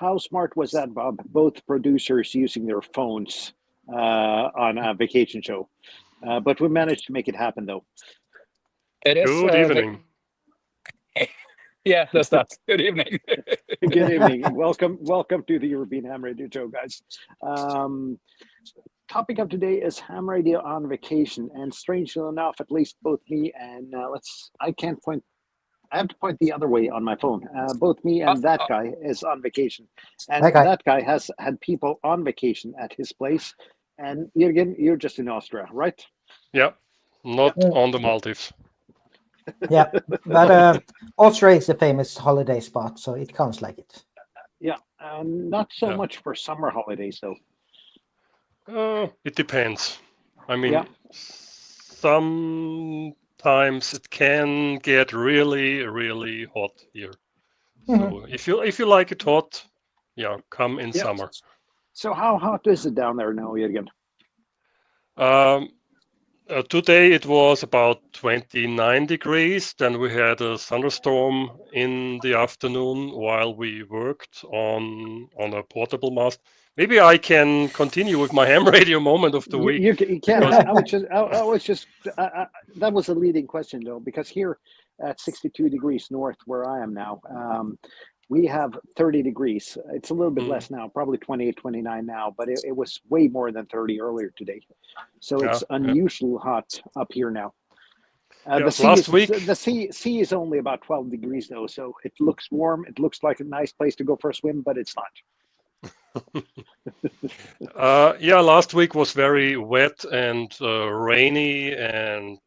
how smart was that, Bob? Both producers using their phones on a vacation show. But we managed to make it happen, though. It is. Good evening. Yeah, that's that. Good evening. Good evening. Welcome to the European Ham Radio Show, guys. Topic of today is ham radio on vacation, and strangely enough, at least both me and I have to point the other way on my phone. Both me and that guy is on vacation, and that guy has had people on vacation at his place. And Jürgen, you're just in Austria, right? Yeah, not on the Maldives. Yeah, but Austria is a famous holiday spot, so it counts like it. Yeah, not so much for summer holidays, though. It depends. I mean, sometimes it can get really, really hot here. So if you like it hot, come in summer. So how hot is it down there now, Jürgen? Today it was about 29 degrees. Then we had a thunderstorm in the afternoon while we worked on a portable mast. Maybe I can continue with my ham radio moment of the week. You can. I was just that was a leading question, though, because here at 62 degrees north, where I am now, we have 30 degrees. It's a little bit less now, probably 28, 29 now, but it was way more than 30 earlier today. So it's unusually hot up here now. The sea is only about 12 degrees, though, so it looks warm. It looks like a nice place to go for a swim, but it's not. Last week was very wet and rainy and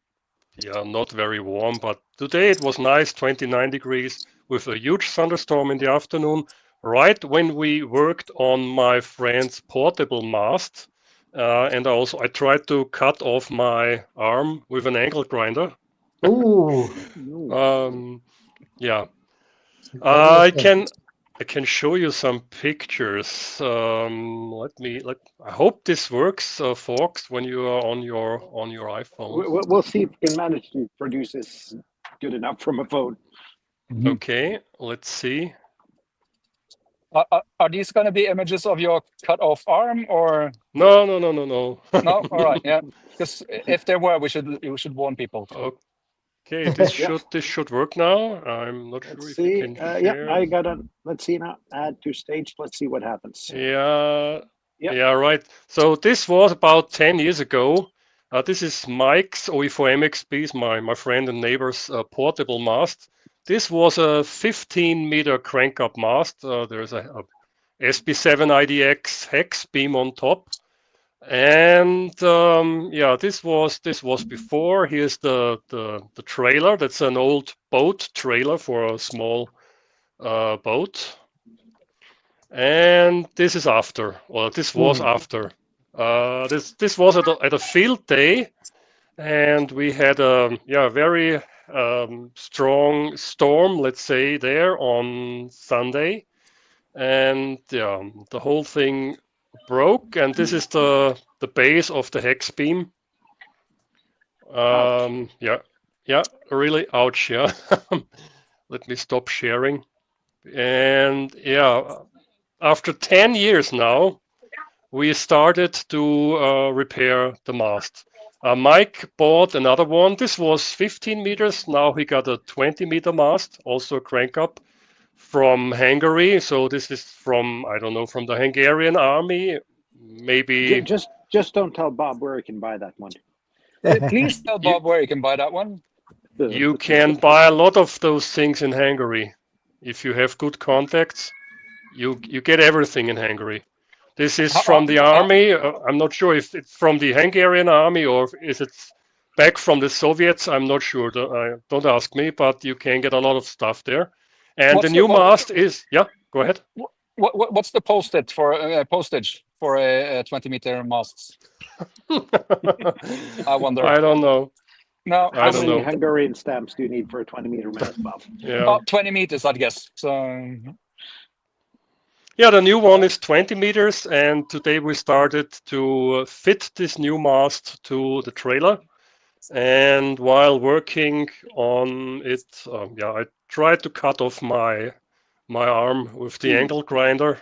not very warm, but today it was nice, 29 degrees with a huge thunderstorm in the afternoon, right when we worked on my friend's portable mast. And I tried to cut off my arm with an angle grinder. Ooh. I can show you some pictures. I hope this works, folks, when you are on your iPhone. We'll see if we can manage to produce this good enough from a phone. Okay, let's see. Are these going to be images of your cut off arm or? No. No. All right. Yeah. Because if there were, we should warn people. Okay, this should work now. I'm not sure if you can share. I got it. Let's see now. Add to stage. Let's see what happens. Yeah, right. So this was about 10 years ago. This is Mike's OE4MXB's, my friend and neighbor's portable mast. This was a 15-meter crank-up mast. There's a SB7 IDX hex beam on top. And this was before. Here's the trailer. That's an old boat trailer for a small boat. And this is after. Well, this was after. This was at a field day, and we had a very strong storm, let's say, there on Sunday, and the whole thing broke, and this is the base of the hex beam. Really ouch. Let me stop sharing. And after 10 years now, we started to repair the mast. Mike bought another one. This was 15 meters. Now he got a 20-meter mast, also a crank up, from Hungary. So this is from, I don't know, from the Hungarian army, maybe. Just don't tell Bob where he can buy that one. Please tell Bob where you can buy that one. You can buy a lot of those things in Hungary. If you have good contacts, you get everything in Hungary. This is from the army. I'm not sure if it's from the Hungarian army or if it's back from the Soviets. I'm not sure. Don't ask me, but you can get a lot of stuff there. And the new mast is, go ahead. What's the postage for a 20-meter masts? I wonder. I don't know. No, how many Hungarian stamps do you need for a 20-meter mast, Bob? About 20 meters, I'd guess. So. Yeah, the new one is 20 meters, and today we started to fit this new mast to the trailer. And while working on it, I tried to cut off my my arm with the ankle grinder,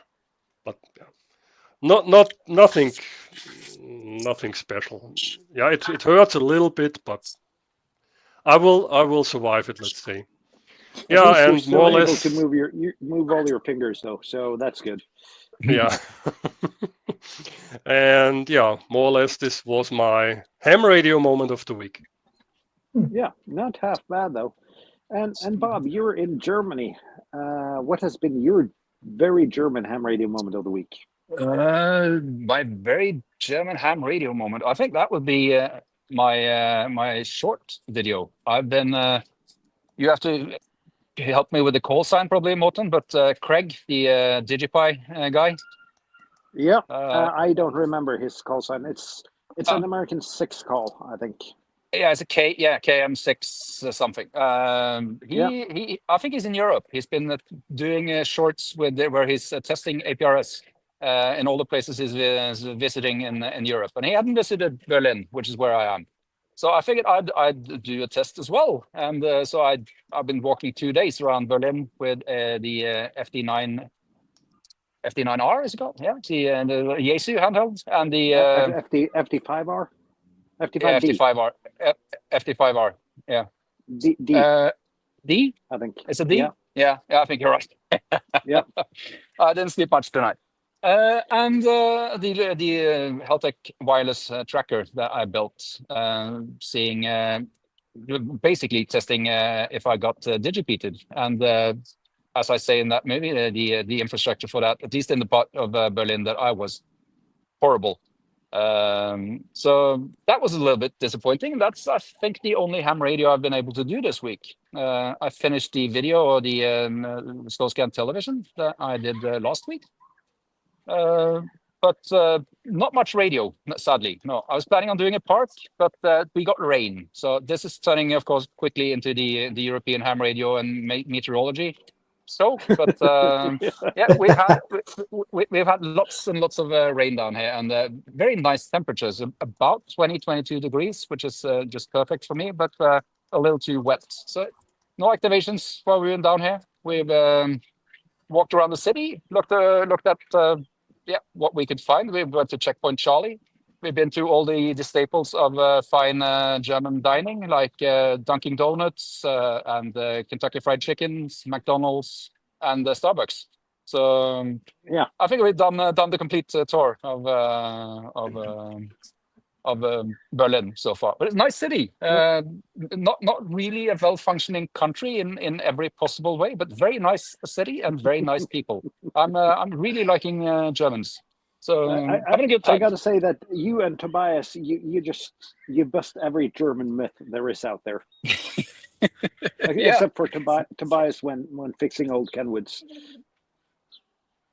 but nothing special. Yeah, it hurts a little bit, but I will survive it. Let's say. At Yeah, least you're and more or still able less. to move all your fingers though, so that's good. Yeah. And yeah, more or less this was my ham radio moment of the week. Yeah, not half bad though. And Bob, you're in Germany. What has been your very German ham radio moment of the week? My very German ham radio moment. I think that would be my short video. I've been. You have to help me with the call sign, probably, Morten. But Craig, the DigiPi guy. Yeah, I don't remember his call sign. It's an Oh. American 6 call, I think. Yeah, it's a K. Yeah, KM6 something. He. I think he's in Europe. He's been doing shorts where he's testing APRS in all the places he's visiting in Europe, and he hadn't visited Berlin, which is where I am. So I figured I'd do a test as well, and so I've been walking 2 days around Berlin with the FD9R, is it called? Yeah, the Yaesu handheld and the FD5R? yeah, FD5D? FD5R. FD5R. Yeah. D, D? I think. It's a D? Yeah. Yeah, I think you're right. Yeah. I didn't sleep much tonight. And the Heltec wireless tracker that I built, seeing basically testing if I got digipeated. And as I say in that movie, the infrastructure for that, at least in the part of Berlin that I was, horrible. So that was a little bit disappointing. That's, I think, the only ham radio I've been able to do this week. I finished the video or the slow scan television that I did last week. But not much radio, sadly. No, I was planning on doing a park, but we got rain. So this is turning, of course, quickly into the European ham radio and meteorology. So, but yeah, we've had lots and lots of rain down here, and very nice temperatures, about 22 degrees, which is just perfect for me, but a little too wet. So no activations while we were down here. We've walked around the city, looked at what we could find. We went to Checkpoint Charlie. We've been to all the staples of fine German dining, like Dunkin' Donuts and Kentucky Fried Chickens, McDonald's, and Starbucks. So yeah, I think we've done the complete tour of Berlin so far. But it's a nice city. Not really a well-functioning country in every possible way, but very nice city and very nice people. I'm really liking Germans. So having a good time. I got to say that you and Tobias, you bust every German myth there is out there, except for Tobias when fixing old Kenwoods.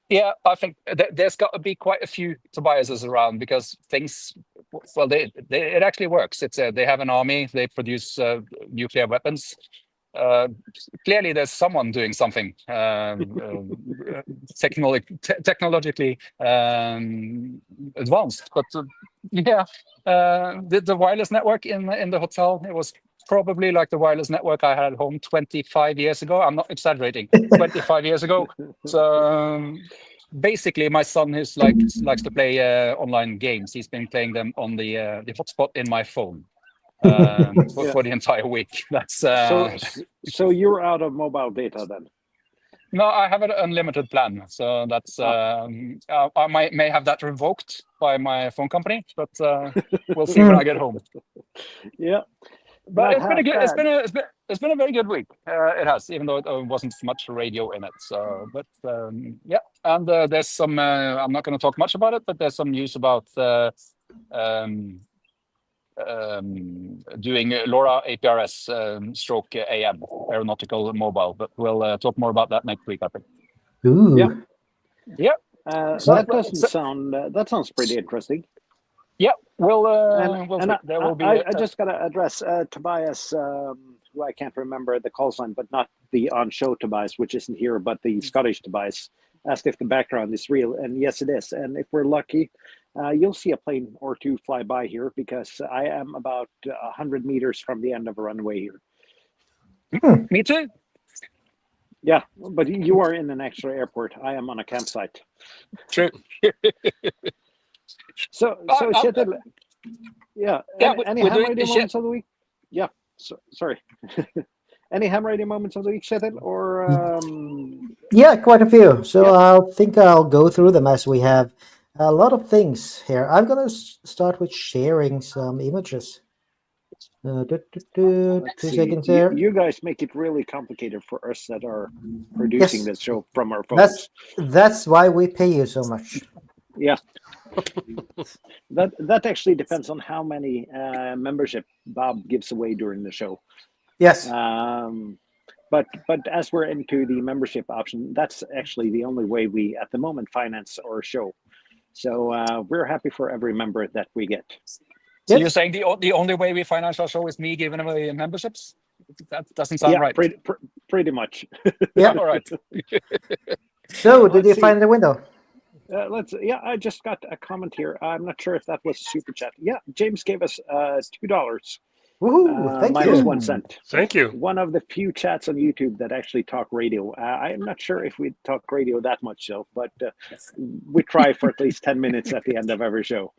Yeah, I think there's got to be quite a few Tobiases around because things, well, it actually works. It's they have an army. They produce nuclear weapons. Clearly, there's someone doing something technologically advanced. But yeah, the wireless network in the hotel, it was probably like the wireless network I had at home 25 years ago. I'm not exaggerating. 25 years ago. So basically, my son likes to play online games. He's been playing them on the hotspot in my phone. For the entire week. That's so you're out of mobile data then? No, I have an unlimited plan. So that's I may have that revoked by my phone company, but we'll see when I get home. Yeah, but it's been a good. It's been a very good week. It has, even though it wasn't much radio in it. So, but yeah, and there's some. I'm not going to talk much about it, but there's some news about. Doing LoRa APRS stroke AM, aeronautical mobile, but we'll talk more about that next week, I think. Ooh. Yeah. That sounds pretty interesting. Yeah, we'll there will be. I just got to address Tobias, who I can't remember the call sign, but not the on-show Tobias, which isn't here, but the Scottish Tobias, asked if the background is real, and yes, it is. And if we're lucky, you'll see a plane or two fly by here because I am about 100 meters from the end of a runway here. Me too. Yeah, but you are in an extra airport. I am on a campsite. True. So Kjetil, yeah. Any ham radio moments of the week? Yeah. Sorry. Any ham radio moments of the week, Kjetil, or Yeah, quite a few. So I think I'll go through them as we have a lot of things here. I'm going to start with sharing some images. 2 seconds here. You guys make it really complicated for us that are producing this show from our phones. That's why we pay you so much. Yeah. That actually depends on how many membership Bob gives away during the show. Yes. But as we're into the membership option, that's actually the only way we at the moment finance our show. So we're happy for every member that we get. So you're saying the only way we finance our show is me giving away memberships? That doesn't sound right. Pretty much. Yeah. All right. So did you find the window? I just got a comment here. I'm not sure if that was a super chat. Yeah, James gave us $2. Woohoo! Thank minus you. 1 cent. Thank you. One of the few chats on YouTube that actually talk radio. I'm not sure if we talk radio that much, so, but we try for at least 10 minutes at the end of every show.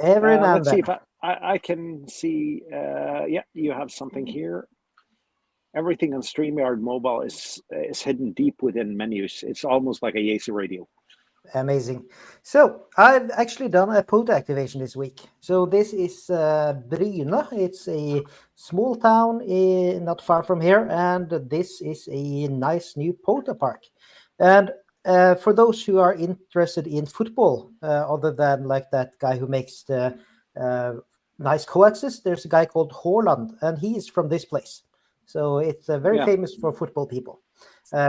Every now and let's see then. if I can see. Yeah, you have something here. Everything on StreamYard mobile is hidden deep within menus. It's almost like a Yaesu radio. Amazing. So I've actually done a POTA activation this week. So this is Bryne. It's a small town not far from here, and this is a nice new POTA park. And for those who are interested in football, other than like that guy who makes the nice coaxes, there's a guy called Haaland, and he is from this place. So it's very famous for football people,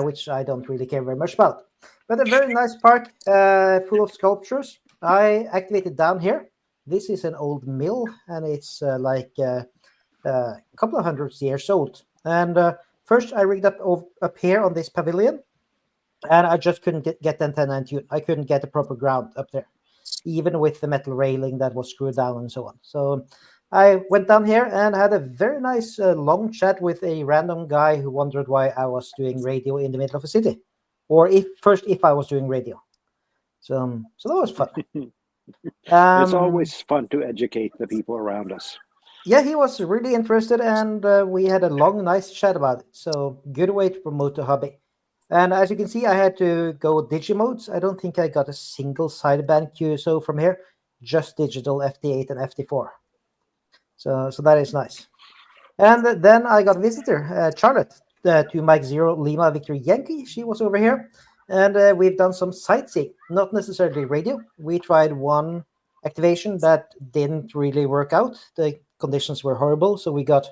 which I don't really care very much about. But a very nice park full of sculptures. I activated down here. This is an old mill, and it's like a couple of hundred years old. And first I rigged up here on this pavilion, and I just couldn't get the antenna in tune. I couldn't get the proper ground up there, even with the metal railing that was screwed down and so on. So I went down here and had a very nice long chat with a random guy who wondered why I was doing radio in the middle of a city. Or if I was doing radio. So that was fun. It's always fun to educate the people around us. Yeah, he was really interested, and we had a long, nice chat about it. So good way to promote the hobby. And as you can see, I had to go Digimodes. I don't think I got a single sideband QSO from here, just digital FT8 and FT4. So that is nice. And then I got a visitor, Charlotte. To Mike 0 Lima Victor Yankee. She was over here, and we've done some sightseeing, not necessarily radio. We tried one activation that didn't really work out. The conditions were horrible, so we got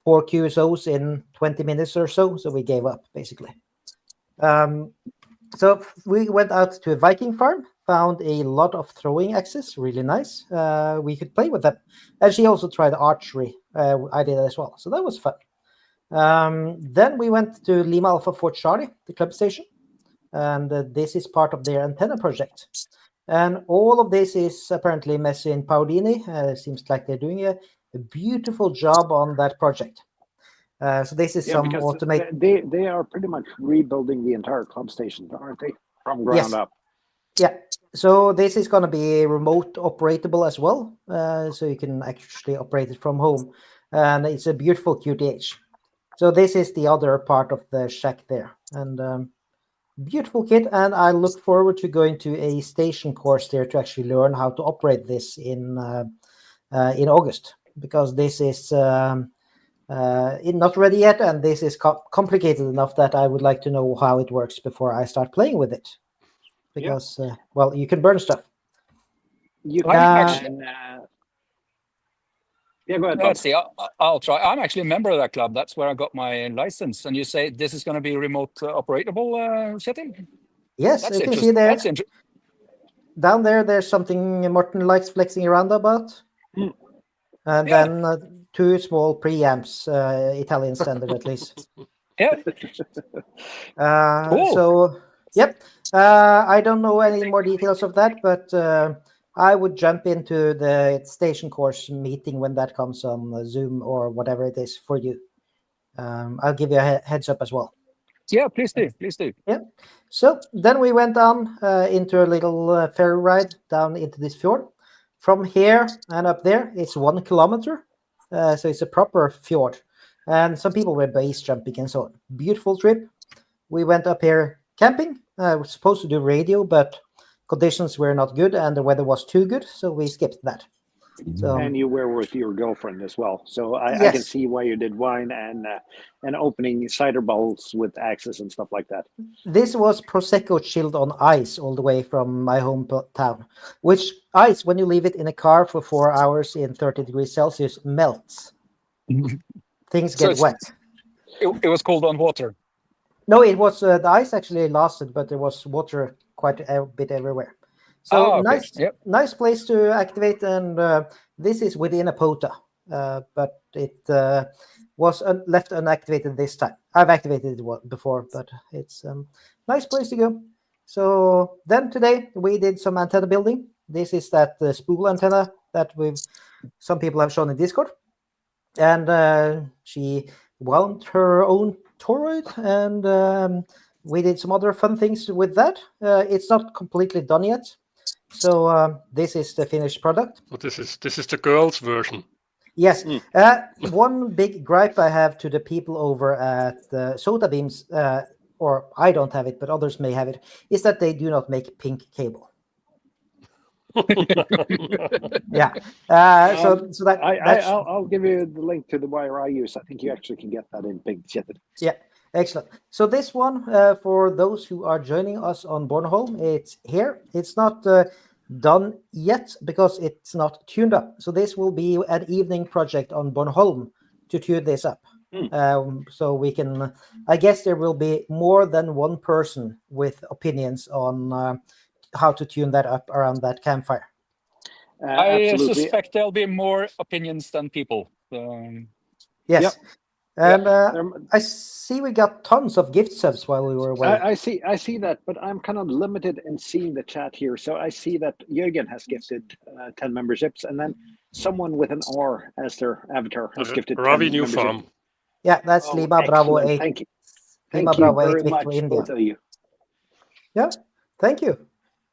4 QSOs in 20 minutes or so we gave up, basically. So we went out to a Viking farm, found a lot of throwing axes, really nice. We could play with them. And she also tried archery. I did as well, so that was fun. Then we went to Lima Alpha Fort Charlie, the club station, and this is part of their antenna project. And all of this is apparently Messi and Paolini. Seems like they're doing a beautiful job on that project. So this is some automated. They are pretty much rebuilding the entire club station, aren't they, from ground up? Yeah. So this is going to be remote operatable as well, so you can actually operate it from home, and it's a beautiful QTH. So this is the other part of the shack there, and beautiful kit. And I look forward to going to a station course there to actually learn how to operate this in August, because this is not ready yet, and this is complicated enough that I would like to know how it works before I start playing with it. Because well, you can burn stuff. You can. Yeah, go ahead. Let's see. I'll try. I'm actually a member of that club. That's where I got my license. And you say this is going to be remote operatable setting? Yes, that's you can see there. That's down there, there's something Morten likes flexing around about. And then 2 small preamps, Italian standard at least. Yeah. Cool. So, yep. I don't know any more details of that, but I would jump into the station course meeting when that comes on Zoom or whatever it is for you. I'll give you a heads up as well. Yeah, please do. Please do. Yeah. So then we went on into a little ferry ride down into this fjord. From here and up there, it's 1 kilometer. So it's a proper fjord. And some people were base jumping and so on. Beautiful trip. We went up here camping. We were supposed to do radio, but conditions were not good and the weather was too good. So we skipped that. So, And you were with your girlfriend as well, so I can yes. see why you did wine and opening cider bottles with axes and stuff like that. This was Prosecco chilled on ice all the way from my hometown, which ice, when you leave it in a car for 4 hours in 30 degrees Celsius, melts. Things So get wet. it was cold on water. No, it was the ice actually lasted, but there was water quite a bit everywhere. So Okay. Yep. nice place to activate, and this is within a POTA, but it was left unactivated this time. I've activated it before, but it's nice place to go. So then today we did some antenna building. This is that spool antenna that some people have shown in Discord, and she wound her own toroid, and we did some other fun things with that. It's not completely done yet. So this is the finished product. So this is the girls' version. Yes. One big gripe I have to the people over at Soda Beams, or I don't have it, but others may have it, is that they do not make pink cable. Yeah. So that I'll give you the link to the wire I use. I think you actually can get that in pink jetted. Yeah. Excellent. So this one, for those who are joining us on Bornholm, it's here. It's not done yet because it's not tuned up. So this will be an evening project on Bornholm to tune this up. So we can, I guess there will be more than one person with opinions on how to tune that up around that campfire. I Absolutely. suspect there'll be more opinions than people. Yes. Yep. And I see we got tons of gift subs while we were away. I see that, but I'm kind of limited in seeing the chat here. So I see that Jürgen has gifted 10 memberships, and then someone with an R as their avatar has gifted 10 Ravi New memberships. Farm. Yeah, that's Lima Bravo 8. Thank you. Lima Thank you Bravo 8 very Victor much, India. both of you. Yeah, thank you.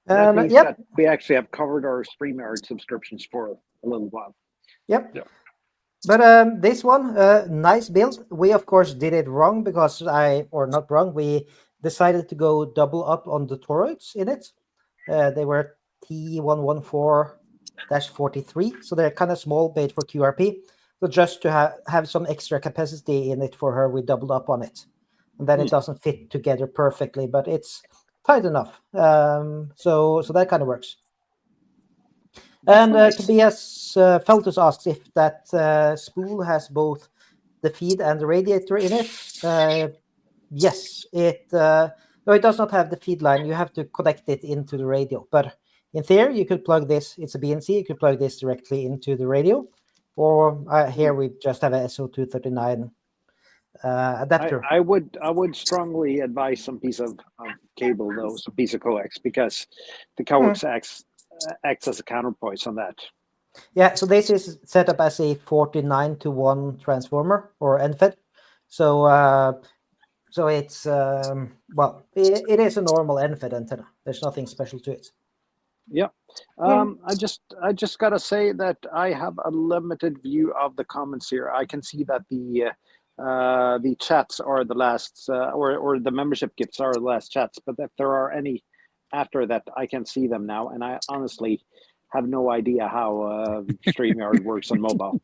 That means yep. that we actually have covered our StreamYard subscriptions for a little while. Yep. But this one, nice build. We, of course, did it wrong because we decided to go double up on the toroids in it. They were T114-43, so they're kind of small bait for QRP. So just to have some extra capacity in it for her, we doubled up on it. And then it doesn't fit together perfectly, but it's tight enough. So that kind of works. And Tobias Feltus asks if that spool has both the feed and the radiator in it. Yes, no, it does not have the feed line. You have to connect it into the radio. But in theory, you could plug this. It's a BNC. You could plug this directly into the radio. Or here we just have a SO239 adapter. I would strongly advise some piece of cable, though, some piece of coax, because the coax acts as a counterpoint on that. Yeah, so this is set up as a 49-to-1 transformer or NFET. So it's it is a normal NFET antenna. There's nothing special to it. Yeah. I just gotta say that I have a limited view of the comments here. I can see that the chats are the last, or the membership gifts are the last chats. But if there are any after that, I can see them now, and I honestly have no idea how StreamYard works on mobile.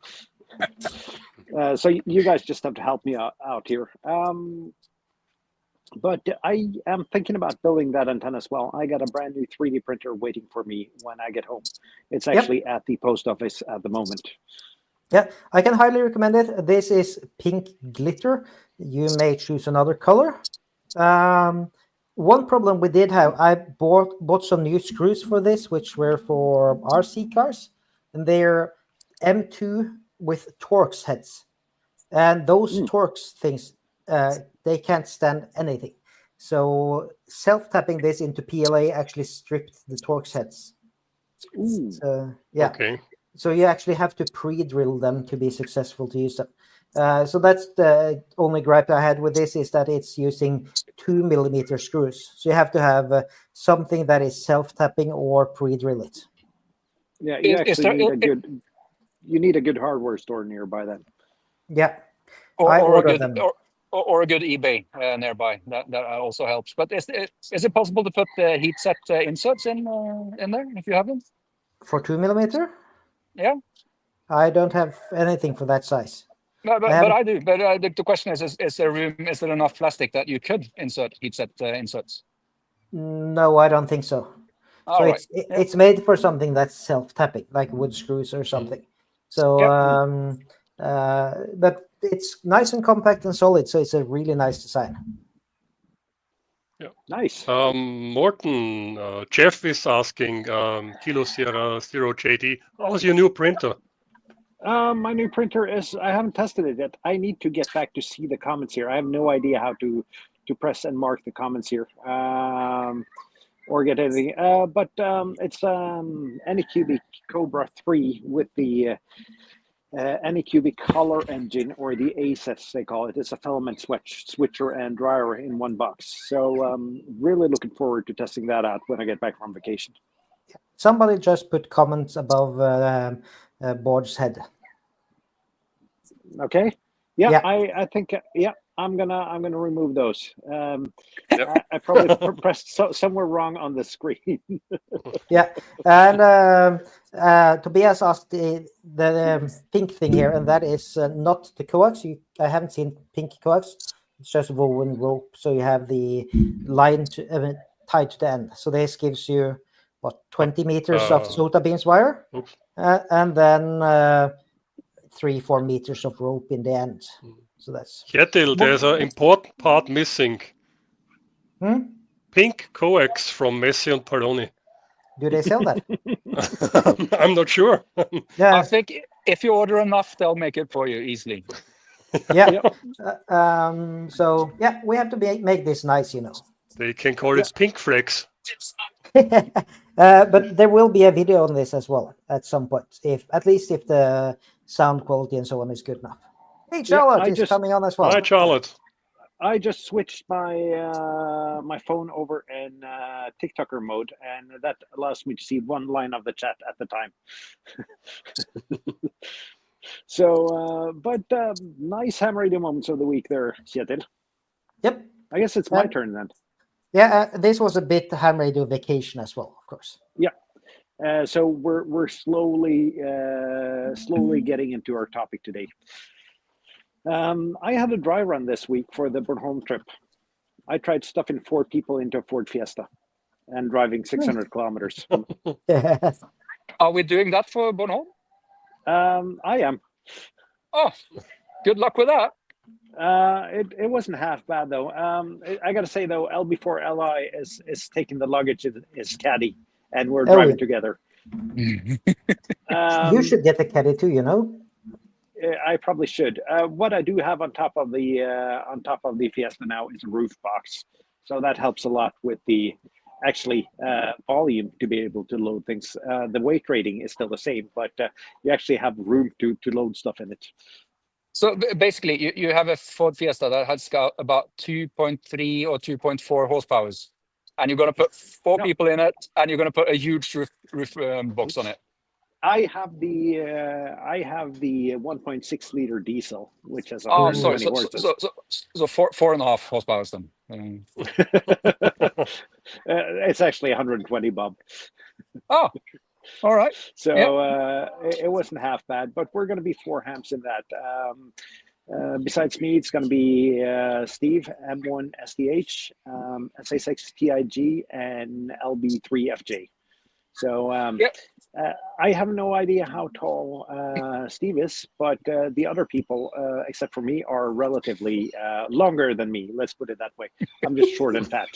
So you guys just have to help me out here. But I am thinking about building that antenna as well. I got a brand new 3D printer waiting for me when I get home. It's actually at the post office at the moment. Yeah, I can highly recommend it. This is pink glitter. You may choose another color. One problem we did have, I bought some new screws for this, which were for RC cars, and they're M2 with Torx heads. And those Torx things, they can't stand anything. So self-tapping this into PLA actually stripped the Torx heads. Ooh. So, yeah. Okay. So you actually have to pre-drill them to be successful to use them. So that's the only gripe I had with this, is that it's using 2mm screws. So you have to have something that is self-tapping or pre-drill it. Yeah, you actually need a good hardware store nearby then. Yeah, or a good or a good eBay nearby. That also helps. But is it possible to put the heat set inserts in there if you have them? For 2mm? Yeah. I don't have anything for that size. No, but I do. But the question is there room? Is there enough plastic that you could insert heat set inserts? No, I don't think so. So right. it's made for something that's self-tapping, like wood screws or something. So, but it's nice and compact and solid, so it's a really nice design. Yeah. Nice. Morten, Jeff is asking, Kilo Sierra 0 JD, how's your new printer? My new printer is, I haven't tested it yet. I need to get back to see the comments here. I have no idea how to press and mark the comments here. Or get anything. But it's Anycubic Cobra 3 with the Anycubic color engine, or the ACES they call it. It's a filament switcher and dryer in one box. So really looking forward to testing that out when I get back from vacation. Somebody just put comments above Bård's head. Okay. Yeah. I think I'm gonna remove those. I probably pressed somewhere wrong on the screen. Yeah, and Tobias asked the pink thing here, and that is not the coax. I haven't seen pink coax. It's just woven rope, so you have the line tied to the end. So this gives you 20 meters of sota beams wire, and then 3-4 meters of rope in the end. So that's Kjetil, there's an important part missing. Pink coax from Messi and Paloni. Do they sell that? I'm not sure. Yeah, I think if you order enough, they'll make it for you easily. Yeah. So yeah, we have to make this nice, They can call it Pink Flex. But there will be a video on this as well at some point, at least if the sound quality and so on is good enough. Hey, Charlotte is coming on as well. Hi, Charlotte. I just switched my my phone over in TikToker mode, and that allows me to see one line of the chat at the time. So, but nice ham radio moments of the week there, Kjetil. Yep. I guess it's my turn then. Yeah, this was a bit ham radio vacation as well, of course. Yeah. So we're slowly getting into our topic today. I had a dry run this week for the Bornholm trip. I tried stuffing 4 people into a Ford Fiesta and driving 600 kilometers. Are we doing that for Bornholm? I am. Oh, good luck with that. It wasn't half bad though. I gotta say though, LB4 LI is taking the luggage in his caddy, and we're driving together. You should get a caddy too, I probably should. What I do have on top of the Fiesta now is a roof box, so that helps a lot with the volume to be able to load things. The weight rating is still the same, but you actually have room to load stuff in it. So basically, you have a Ford Fiesta that has got about 2.3 or 2.4 horsepower, and you're going to put 4 people in it, and you're going to put a huge roof box on it. I have the 1.6 liter diesel, which has 120 horses. So 4.5 horsepower then. It's actually 120, Bob. Oh, all right. So it wasn't half bad, but we're going to be 4 hams in that. Besides me, it's going to be Steve, M1 SDH, SA6 TIG, and LB3 FJ. So I have no idea how tall Steve is, but the other people, except for me, are relatively longer than me. Let's put it that way. I'm just short and fat.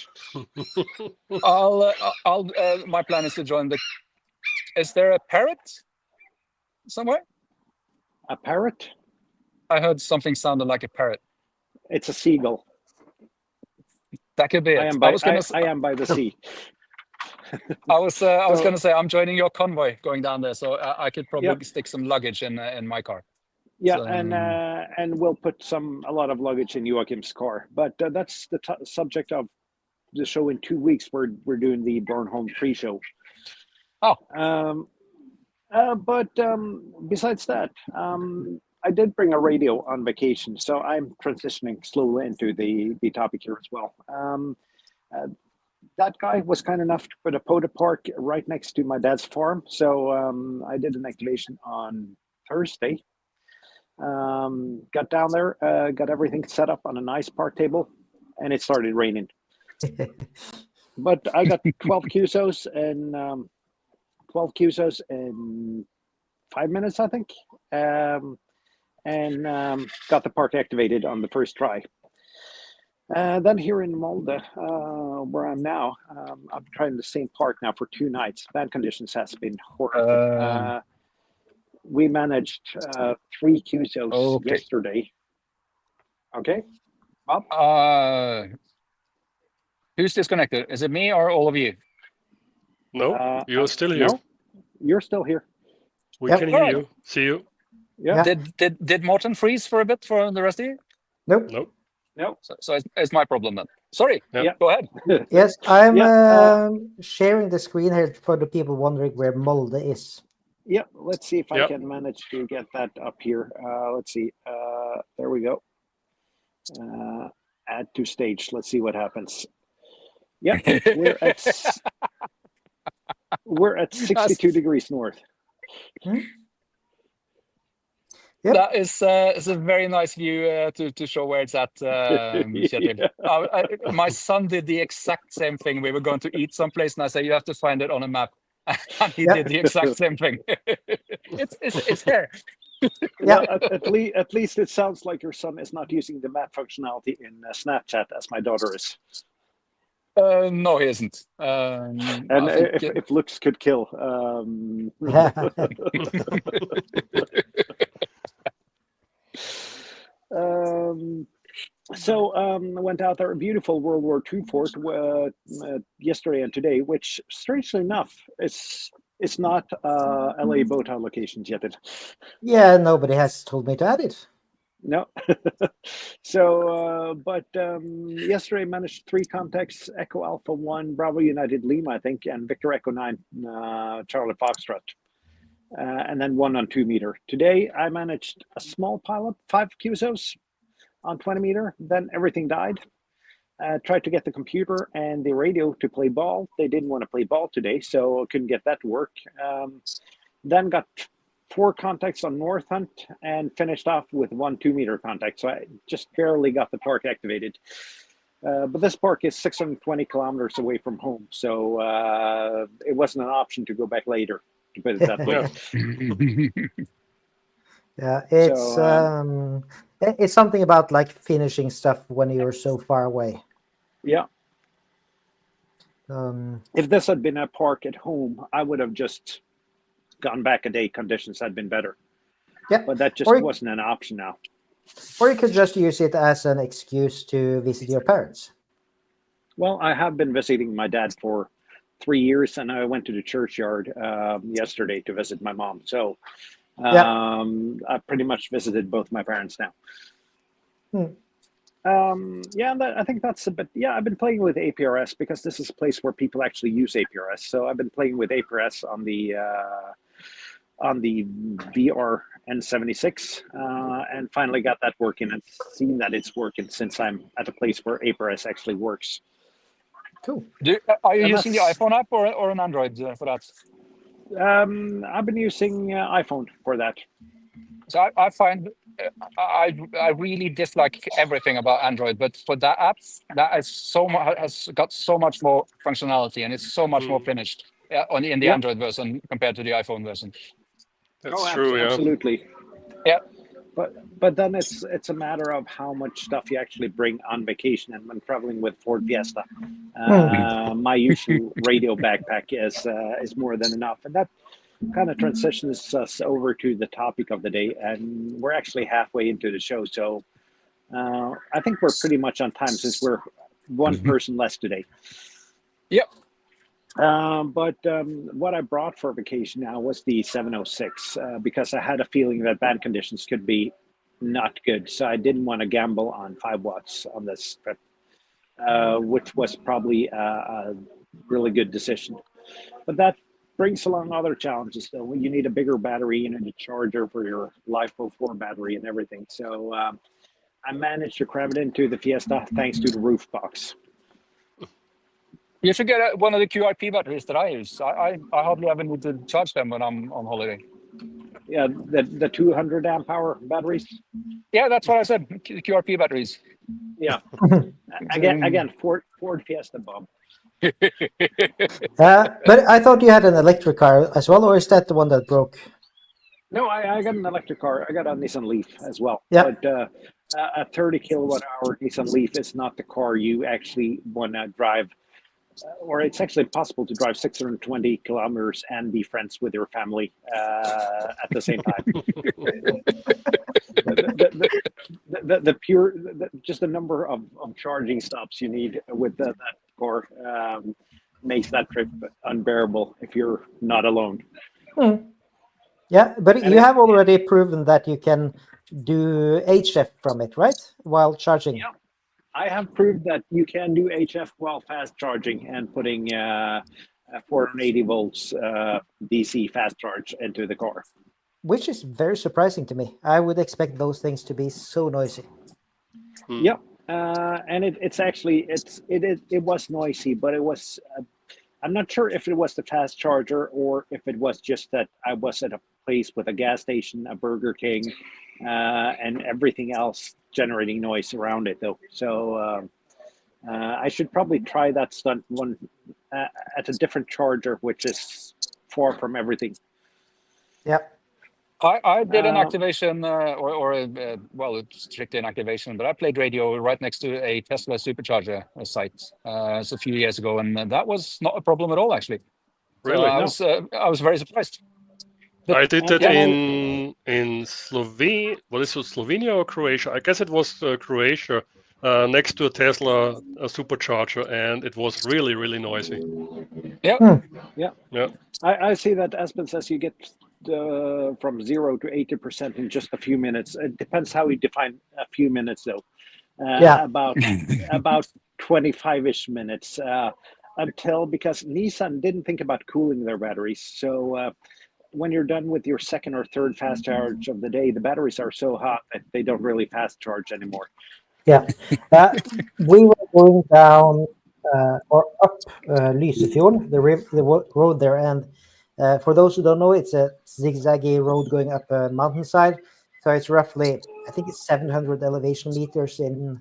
My plan is to join the. Is there a parrot somewhere? A parrot? I heard something sounded like a parrot. It's a seagull. That could be it. I am by the sea. I was going to say I'm joining your convoy going down there, so I could probably stick some luggage in my car. Yeah, So, and we'll put a lot of luggage in Joachim's car. But that's the subject of the show in 2 weeks. We're doing the Bornholm pre-show. Oh. But besides that, I did bring a radio on vacation, so I'm transitioning slowly into the topic here as well. That guy was kind enough to put a POTA park right next to my dad's farm, so I did an activation on Thursday. Got down there, got everything set up on a nice park table, and it started raining. But I got 12 QSOs and 12 QSOs in 5 minutes, I think, and got the park activated on the first try. Then here in Molde, where I'm now, I'm trying the same park now for 2 nights. Bad conditions has been horrific. We managed 3 QSOs yesterday. Okay, Bob? Who's disconnected? Is it me or all of you? No, you're still here. No, you're still here. We can hear you. See you. Yeah. Did Morten freeze for a bit for the rest of you? Nope. No. So it's my problem then. Sorry. Yeah. Go ahead. Yes, I'm sharing the screen here for the people wondering where Molde is. Yeah, let's see if I can manage to get that up here. Let's see. There we go. Add to stage. Let's see what happens. Yeah, we're at 62 degrees north. Yep. That is a very nice view to show where it's at, Kjetil. My son did the exact same thing. We were going to eat someplace, and I said, "You have to find it on a map." And he did the exact same thing. It's there. Yeah, at least it sounds like your son is not using the map functionality in Snapchat as my daughter is. No, he isn't. And if looks could kill. I went out there, a beautiful World War II fort yesterday and today, which strangely enough is not LA boat locations yet. Yeah, nobody has told me to add it. No. But yesterday managed 3 contacts: Echo Alpha 1, Bravo United Lima, I think, and Victor Echo 9, Charlie Foxtrot. And then 1 on 2 meter. Today I managed a small pilot, 5 QSOs on 20 meter. Then everything died. Tried to get the computer and the radio to play ball. They didn't want to play ball today, so I couldn't get that to work. Then got 4 contacts on North Hunt and finished off with 1 2-meter contact. So I just barely got the park activated. But this park is 620 kilometers away from home, so it wasn't an option to go back later, to put it that way. Yeah, it's something about like finishing stuff when you're so far away. Yeah. If this had been a park at home, I would have just gone back a day. Conditions had been better. Yeah, but that just wasn't an option now. Or you could just use it as an excuse to visit your parents. Well, I have been visiting my dad for 3 years, and I went to the churchyard yesterday to visit my mom. So I pretty much visited both my parents now. I think that's a bit. Yeah, I've been playing with APRS because this is a place where people actually use APRS. So I've been playing with APRS on the VR N76 and finally got that working and seen that it's working since I'm at a place where APRS actually works. Cool. Are you using the iPhone app or an Android for that? I've been using iPhone for that. So I find I really dislike everything about Android, but for that app, that is has got so much more functionality and it's so much more finished in the Android version compared to the iPhone version. That's true. Yeah, absolutely. Yeah. But then it's a matter of how much stuff you actually bring on vacation. And when traveling with Ford Fiesta, my usual radio backpack is more than enough. And that kind of transitions us over to the topic of the day. And we're actually halfway into the show. So I think we're pretty much on time since we're one person less today. Yep. But what I brought for vacation now was the 706 because I had a feeling that bad conditions could be not good. So I didn't want to gamble on 5 watts on this trip, which was probably a really good decision. But that brings along other challenges. So you need a bigger battery, you need a charger for your LiFo 4 battery and everything. So I managed to cram it into the Fiesta thanks to the roof box. You should get one of the QRP batteries that I use. I hardly ever need to charge them when I'm on holiday. Yeah, the 200 amp hour batteries. Yeah, that's what I said. QRP batteries. Yeah. Again, Ford Fiesta, Bob. But I thought you had an electric car as well, or is that the one that broke? No, I got an electric car. I got a Nissan Leaf as well. Yeah. But a 30 kilowatt hour Nissan Leaf is not the car you actually want to drive. Or it's actually possible to drive 620 kilometers and be friends with your family at the same time. Just the number of charging stops you need with that car makes that trip unbearable if you're not alone. Yeah, but you have already proven that you can do HF from it, right? While charging. Yeah. I have proved that you can do HF while fast charging and putting 480 volts DC fast charge into the car. Which is very surprising to me. I would expect those things to be so noisy. Yep, and it was noisy, but it was. I'm not sure if it was the fast charger or if it was just that I was at a place with a gas station, a Burger King, and everything else generating noise around it, though. So I should probably try that stunt one at a different charger, which is far from everything. Yep. I did an activation, well, it's strictly an activation, but I played radio right next to a Tesla supercharger site a few years ago, and that was not a problem at all, actually. Really? So I was very surprised. I did that in Slovenia. Well, this was Slovenia or Croatia? I guess it was Croatia, next to a Tesla supercharger, and it was really, really noisy. Yeah. Yeah. I see that Espen says you get from 0 to 80% in just a few minutes. It depends how you define a few minutes, though. About 25-ish minutes because Nissan didn't think about cooling their batteries. So when you're done with your second or third fast charge of the day, the batteries are so hot that they don't really fast charge anymore. Yeah. We were going down or up Lysefjord, the road there, and for those who don't know, it's a zigzaggy road going up a mountainside. So it's roughly, I think it's 700 elevation meters in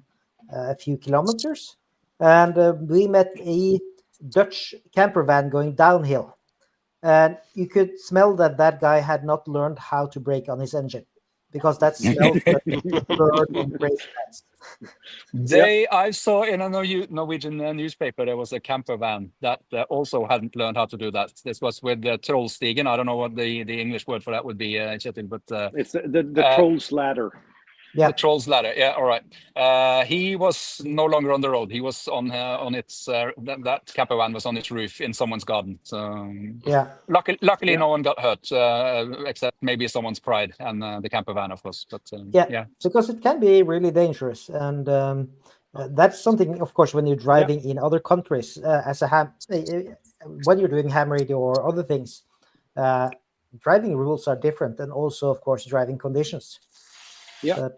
a few kilometers. And we met a Dutch camper van going downhill. And you could smell that guy had not learned how to brake on his engine, because that smell burned on brake pads. I saw in a Norwegian newspaper there was a camper van that also hadn't learned how to do that. This was with Trollstigen. I don't know what the English word for that would be, Kjetil, but it's the Troll's Ladder. Yeah, the Troll's Ladder. Yeah, all right. He was no longer on the road. He was on its that camper van was on its roof in someone's garden. So yeah. Luckily, no one got hurt except maybe someone's pride and the camper van, of course. But yeah, because it can be really dangerous, and that's something, of course, when you're driving in other countries when you're doing ham radio or other things, driving rules are different, and also, of course, driving conditions. Yeah,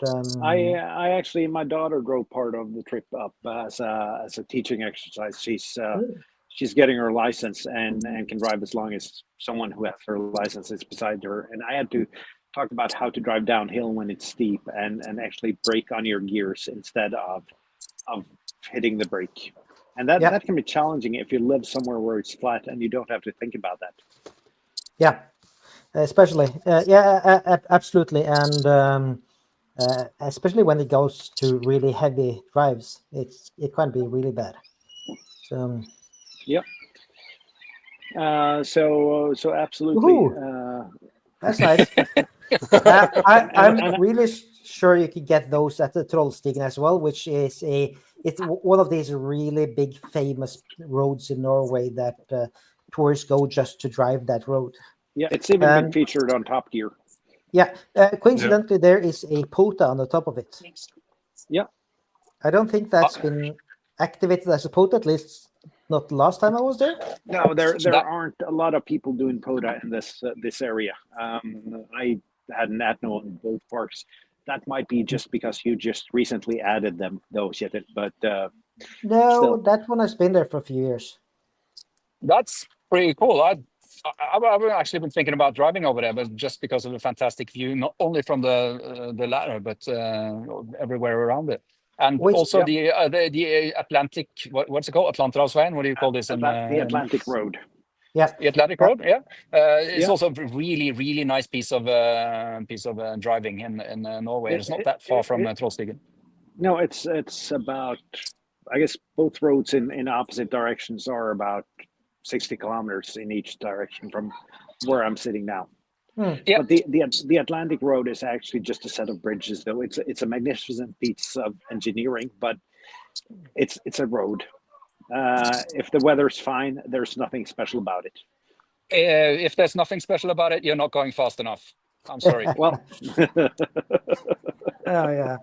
I actually, my daughter drove part of the trip up as a teaching exercise. She's getting her license and can drive as long as someone who has her license is beside her. And I had to talk about how to drive downhill when it's steep and actually brake on your gears instead of hitting the brake. And that can be challenging if you live somewhere where it's flat and you don't have to think about that. Yeah, especially absolutely, and especially when it goes to really heavy drives, it can be really bad. So so absolutely. That's nice. I'm really sure you can get those at the Trollstigen as well, which is a it's one of these really big famous roads in Norway that tourists go just to drive that road. Yeah, it's even been featured on Top Gear. Yeah, coincidentally, there is a POTA on the top of it. Yeah. I don't think that's been activated as a POTA, at least not the last time I was there. No, there aren't a lot of people doing POTA in this area. I had an Atno in both parks. That might be just because you just recently added them, though, Kjetil. But no, still. that one has been there for a few years. That's pretty cool. I've actually been thinking about driving over there, but just because of the fantastic view, not only from the ladder, but everywhere around it. And also the Atlantic, what's it called? Atlanterhavsveien? What do you call this? The Atlantic Road. Yeah, the Atlantic Road. Yeah, it's also a really, really nice piece of driving in Norway. It's not that far from Trollstigen. No, it's about, I guess both roads in opposite directions are about 60 kilometers in each direction from where I'm sitting now. Yeah. But the Atlantic Road is actually just a set of bridges, though. It's a magnificent piece of engineering, but it's a road. If the weather's fine, there's nothing special about it. If there's nothing special about it, you're not going fast enough. I'm sorry. Well, oh yeah.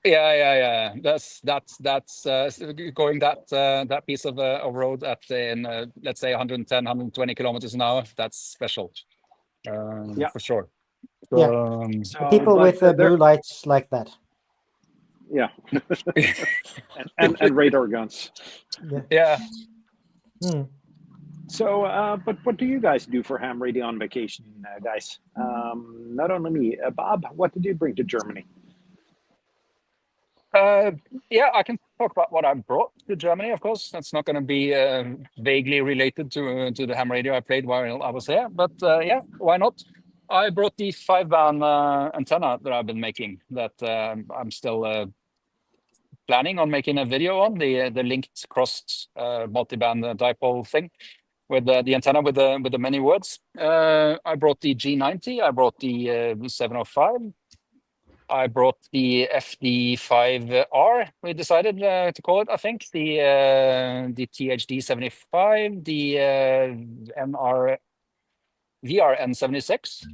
Yeah. That's going that piece of road at let's say 110, 120 kilometers an hour. That's special. For sure. Yeah. People with blue lights like that. Yeah. and radar guns. Yeah. So, but what do you guys do for ham radio on vacation, guys? Not only me. Bob, what did you bring to Germany? I can talk about what I brought to Germany. Of course, that's not going to be vaguely related to the ham radio I played while I was there. But why not? I brought the 5-band antenna that I've been making. That I'm still planning on making a video on, the linked crossed multi-band dipole thing with the antenna with the many words. I brought the G90. I brought the 705. I brought the FD5R, we decided to call it, I think, the THD 75, the VRN76,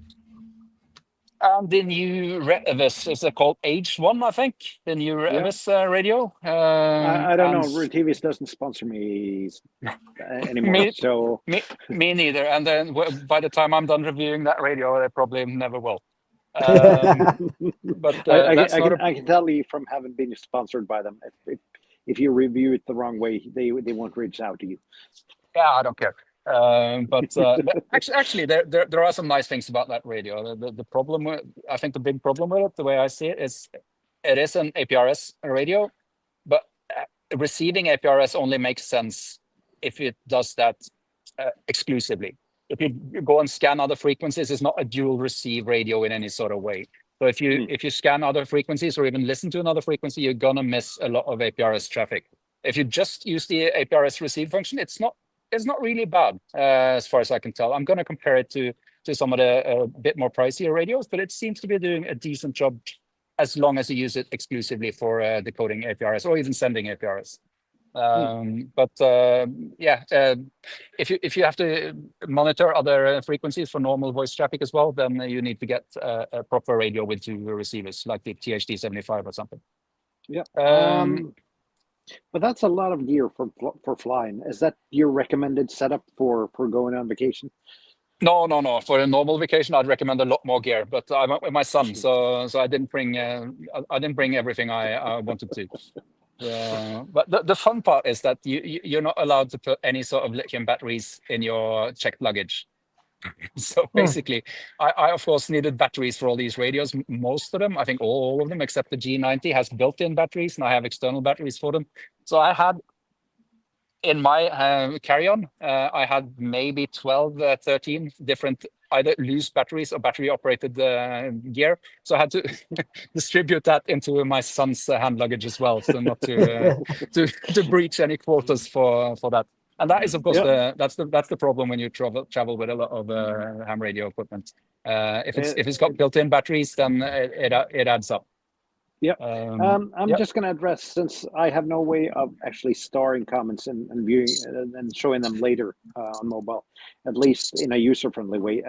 and the new Revis, is it called H1, I think, the new Revis radio. I don't know, TVs doesn't sponsor me anymore, so... Me neither, and then by the time I'm done reviewing that radio, they probably never will. But I can tell you from having been sponsored by them, if you review it the wrong way, they won't reach out to you. Yeah, I don't care. But actually, there are some nice things about that radio. The problem, I think, the big problem with it, the way I see it, is it is an APRS radio, but receiving APRS only makes sense if it does that exclusively. If you go and scan other frequencies, it's not a dual receive radio in any sort of way. So if you scan other frequencies or even listen to another frequency, you're gonna miss a lot of APRS traffic. If you just use the APRS receive function, it's not really bad as far as I can tell. I'm gonna compare it to some of the bit more pricier radios, but it seems to be doing a decent job as long as you use it exclusively for decoding APRS or even sending APRS. If you have to monitor other frequencies for normal voice traffic as well, then you need to get a proper radio with 2 receivers, like the THD 75 or something. Yeah. But that's a lot of gear for flying. Is that your recommended setup for going on vacation? No. For a normal vacation, I'd recommend a lot more gear. But I went with my son, so I didn't bring everything I wanted to. But the fun part is that you're not allowed to put any sort of lithium batteries in your checked luggage. So basically, I of course needed batteries for all these radios. Most of them, I think all of them, except the G90 has built-in batteries, and I have external batteries for them. So I had in my carry-on, I had maybe 12, 13 different either loose batteries or battery-operated gear. So I had to distribute that into my son's hand luggage as well, so not to breach any quotas for that. And that is, of course, that's the problem when you travel with a lot of ham radio equipment. If it's got built-in batteries, then it adds up. Yeah. I'm yeah. just going to address, since I have no way of actually storing comments and viewing and showing them later on mobile, at least in a user-friendly way.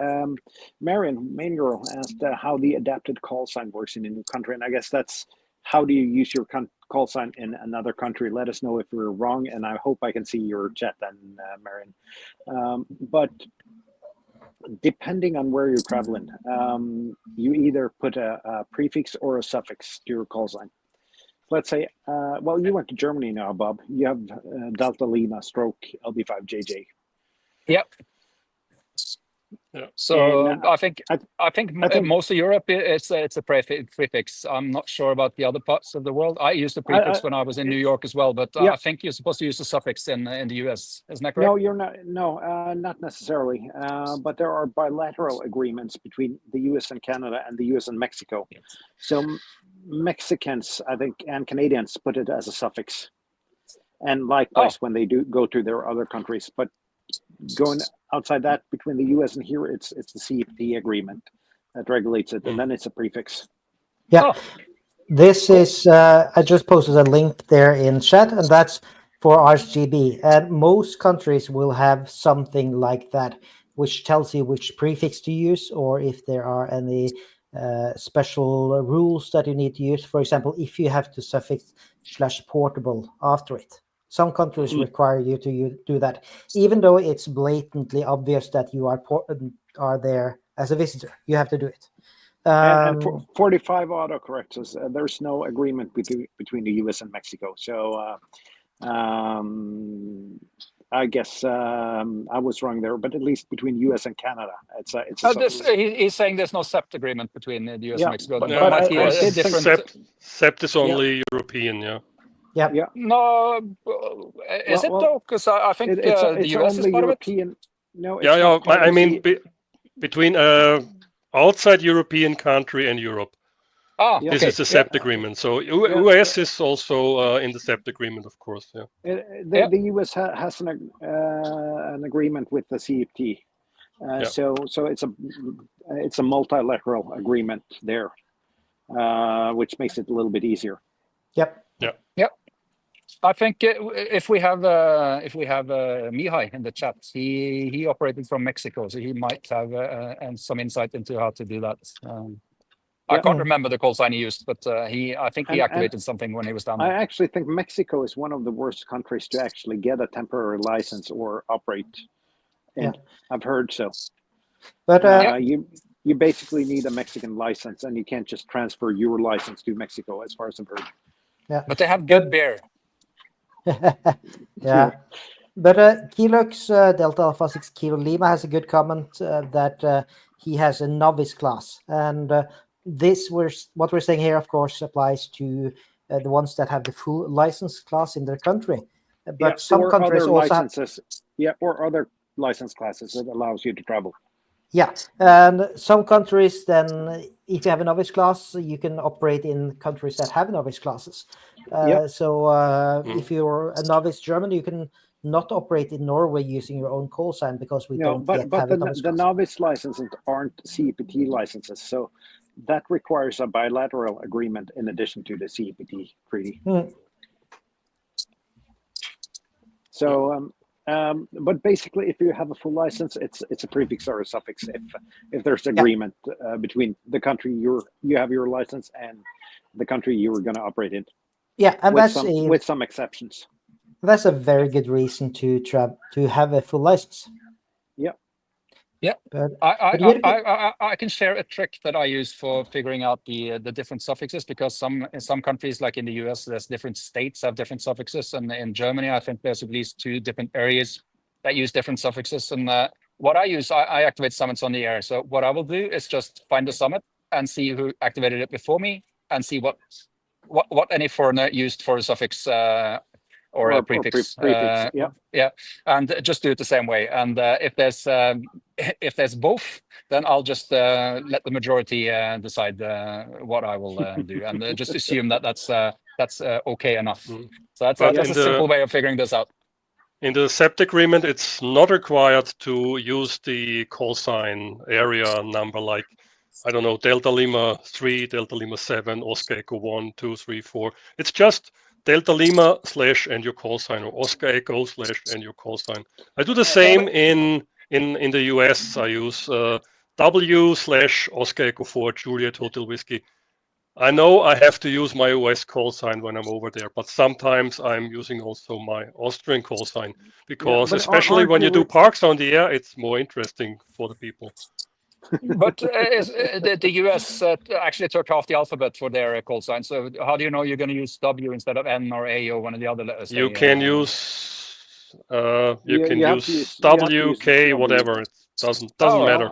Marion, main girl, asked how the adapted call sign works in a new country, and I guess that's how do you use your call sign in another country? Let us know if we're wrong, and I hope I can see your chat then, Marion. But depending on where you're traveling, you either put a prefix or a suffix to your call sign. Let's say, well, you went to Germany now, Bob. You have Delta Lima stroke LB5JJ. Yep. Yeah. So And, I think I think most of Europe it's a prefix. I'm not sure about the other parts of the world. I used the prefix when I was in New York as well, but Yeah. I think you're supposed to use the suffix in the US. Isn't that correct? No, you're not. No, not necessarily. But there are bilateral agreements between the U.S. and Canada and the U.S. and Mexico. So Mexicans, I think, and Canadians put it as a suffix, and likewise when they do go to their other countries. But going outside that, between the U.S. and here, it's the CFP agreement that regulates it, and then it's a prefix. Yeah. This is, I just posted a link there in chat, and that's for RSGB. And most countries will have something like that, which tells you which prefix to use, or if there are any special rules that you need to use. For example, if you have to suffix /portable after it. Some countries require you to do that, even though it's blatantly obvious that you are there as a visitor. You have to do it. And for 45 autocorrects, there's no agreement between the U.S. and Mexico. So I guess I was wrong there, but at least between U.S. and Canada, it's a he's saying there's no SEPT agreement between the U.S. and Mexico. But But might be a different. SEPT is only European, yeah. Yeah. No, is it though? Because I think the US is part European. of it. No, Yeah. I mean, between outside European country and Europe. This is the SEPT agreement. So US is also in the SEPT agreement, of course. Yeah. The US has an agreement with the CFT. So it's a multilateral agreement there, which makes it a little bit easier. Yep. I think if we have Mihai in the chat, he operated from Mexico, so he might have and some insight into how to do that. I can't remember the call sign he used, but I think he activated something when he was down there. I actually think Mexico is one of the worst countries to actually get a temporary license or operate in. I've heard so. But you basically need a Mexican license, and you can't just transfer your license to Mexico, as far as I've heard. Yeah, but they have good beer. Yeah, but Kilux Delta Alpha 6 Kilo Lima has a good comment that he has a novice class, and what we're saying here, of course, applies to the ones that have the full license class in their country. But some countries also licenses, or other license classes that allows you to travel. Yeah, and some countries then, if you have a novice class, you can operate in countries that have novice classes. So if you're a novice German, you can not operate in Norway using your own call sign because we don't yet have a novice class. The novice licenses aren't CPT licenses, so that requires a bilateral agreement in addition to the CPT treaty. So. But basically, if you have a full license, it's a prefix or a suffix. If there's agreement between the country you have your license and the country you were going to operate in. Yeah, and with some exceptions. That's a very good reason to have a full license. Yeah, but I can share a trick that I use for figuring out the different suffixes, because in some countries, like in the US, there's different states have different suffixes, and in Germany, I think there's at least 2 different areas that use different suffixes. And what I use, I activate summits on the air. So what I will do is just find the summit and see who activated it before me, and see what any foreigner used for a suffix. Or a prefix. And just do it the same way. And if there's both, then I'll just let the majority decide what I will do, and just assume that's okay enough. So that's a simple way of figuring this out. In the SEPT agreement, it's not required to use the call sign area number like I don't know, Delta Lima 3, Delta Lima 7, Oscar Echo 1, 2, 3, 4. It's just Delta Lima / and your call sign, or Oscar Echo / and your call sign. I do the same in the US. I use W / Oscar Echo 4, Juliet Hotel Whiskey. I know I have to use my US call sign when I'm over there, but sometimes I'm using also my Austrian call sign, because especially when you do parks on the air, it's more interesting for the people. But the US actually took off the alphabet for their call sign. So how do you know you're going to use W instead of N or A or one of the other letters? You can use W, K, whatever. It doesn't matter.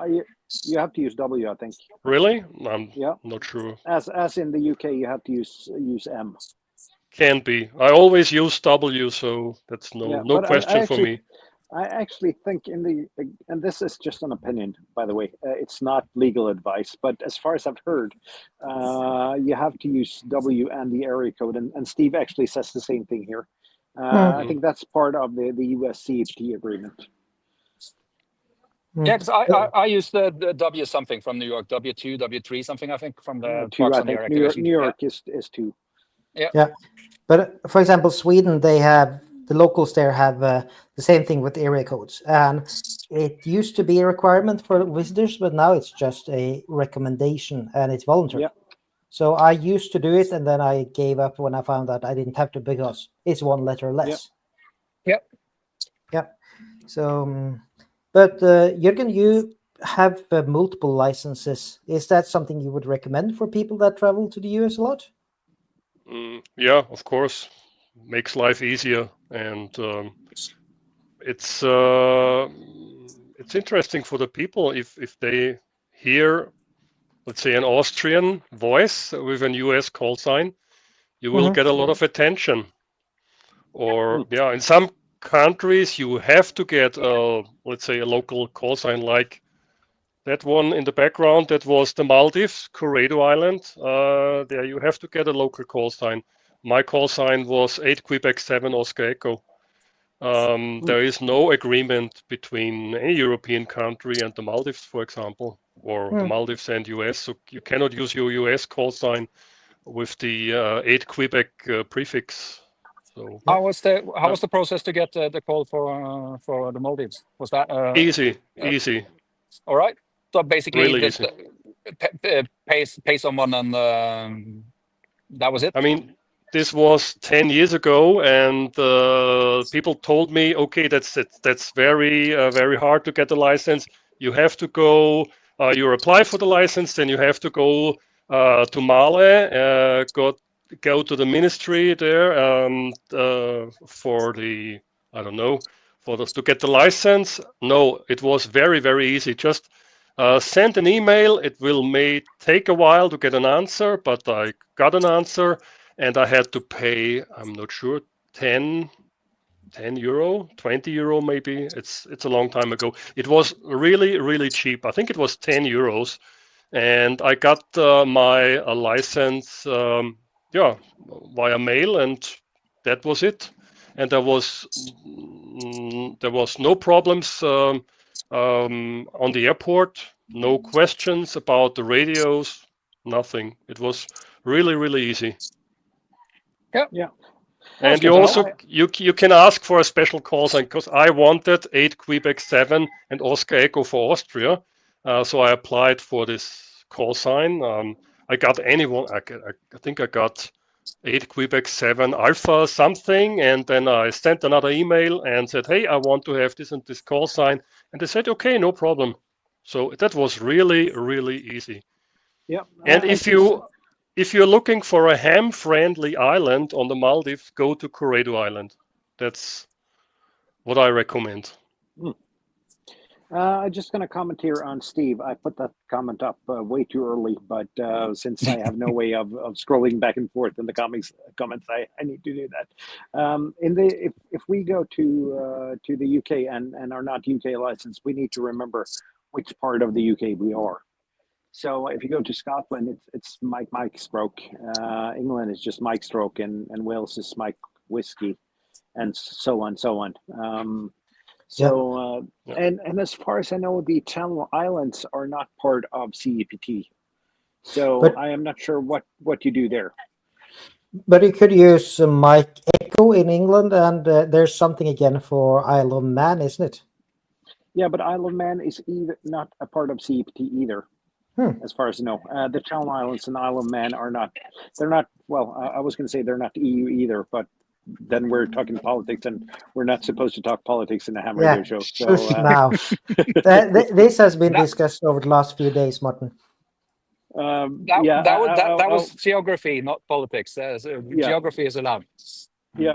You have to use W, I think. Really? I'm not sure. As in the UK, you have to use M. Can be. I always use W, so that's no question for me. I actually think and this is just an opinion, by the way, it's not legal advice, but as far as I've heard, you have to use W and the area code, and Steve actually says the same thing here. I think that's part of the US CHT agreement. Yeah, because I use the W something from New York, W2, W3 something, I think, from the two. I think New York is 2. Yeah, but for example, Sweden, they have the locals there have the same thing with area codes, and it used to be a requirement for visitors, but now it's just a recommendation and it's voluntary. Yeah. So I used to do it, and then I gave up when I found that I didn't have to, because it's one letter less. Yeah. So, but Jürgen, you have multiple licenses. Is that something you would recommend for people that travel to the US a lot? Yeah, of course. Makes life easier, and it's interesting for the people if they hear, let's say, an Austrian voice with an US call sign, you will get a lot of attention. Or in some countries you have to get let's say a local call sign, like that one in the background. That was the Maldives, Corrado Island. There you have to get a local call sign. My call sign was 8 Quebec 7 Oscar Echo. There is no agreement between any European country and the Maldives, for example, or the Maldives and US. So you cannot use your US call sign with the 8 Quebec prefix. So how was the process to get the call for the Maldives? Was that easy? All right. So basically, really just pay someone, and that was it. I mean, this was 10 years ago, and people told me, okay, that's very very hard to get the license. You have to go. You apply for the license, then you have to go to Male, go to the ministry there for the, I don't know, to get the license. No, it was very very easy. Just send an email. It may take a while to get an answer, but I got an answer, and I had to pay, I'm not sure, 10 euro, 20 euro maybe. It's a long time ago. It was really really cheap. I think it was 10 euros, and I got my license via mail, and that was it. And there was no problems on the airport, no questions about the radios, nothing. It was really really easy. Yeah. And you also you can ask for a special call sign, because I wanted 8 Quebec 7 and Oscar Echo for Austria, so I applied for this call sign. I got anyone. I think I got 8 Quebec 7 Alpha something, and then I sent another email and said, hey, I want to have this and this call sign, and they said, okay, no problem. So that was really really easy. Yeah. And if you're looking for a ham-friendly island on the Maldives, go to Corrado Island. That's what I recommend. I'm just going to comment here on Steve. I put that comment up way too early, but since I have no way of scrolling back and forth in the comments, I need to do that. If we go to the UK and are not UK licensed, we need to remember which part of the UK we are. So if you go to Scotland, it's Mike Stroke. England is just Mike Stroke, and Wales is Mike Whiskey, and so on. And as far as I know, the Channel Islands are not part of CEPT. So But- I am not sure what you do there. But you could use Mike Echo in England, and there's something again for Isle of Man, isn't it? Yeah, but Isle of Man is not a part of CEPT either, as far as I know. The Channel Islands and Isle of Man are not. They're not. Well, I was going to say they're not EU either, but then we're talking politics, and we're not supposed to talk politics in a ham radio show. So shush now. This has been discussed over the last few days, Martin. That was geography, not politics. Geography is allowed. Yeah.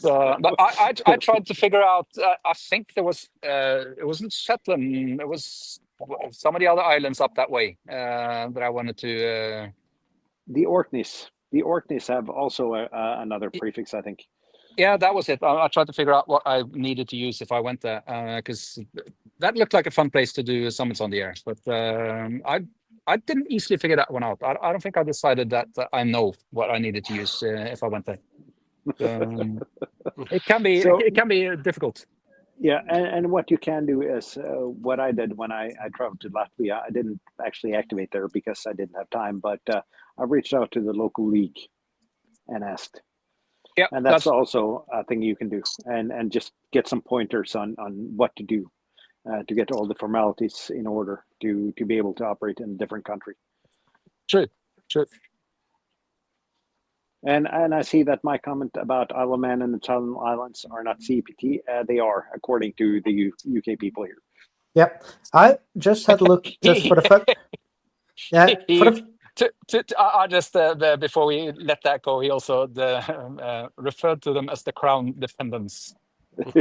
But I tried to figure out. I think there was it wasn't Shetland. It was some of the other islands up that way that I wanted to. The Orkneys. The Orkneys have also another prefix, I think. Yeah, that was it. I tried to figure out what I needed to use if I went there, because that looked like a fun place to do summits on the air. But I didn't easily figure that one out. I don't think I decided that I know what I needed to use if I went there. It can be difficult. Yeah, and what you can do is what I did when I traveled to Latvia. I didn't actually activate there because I didn't have time, but I reached out to the local league and asked. Yeah, and that's also a thing you can do, and just get some pointers on what to do to get all the formalities in order to be able to operate in a different country. True. And I see that my comment about Isle of Man and the Channel Islands are not CEPT. They are, according to the UK people here. Yep, I just had a look just for the fun. Yeah, I just before we let that go, he also referred to them as the crown dependents.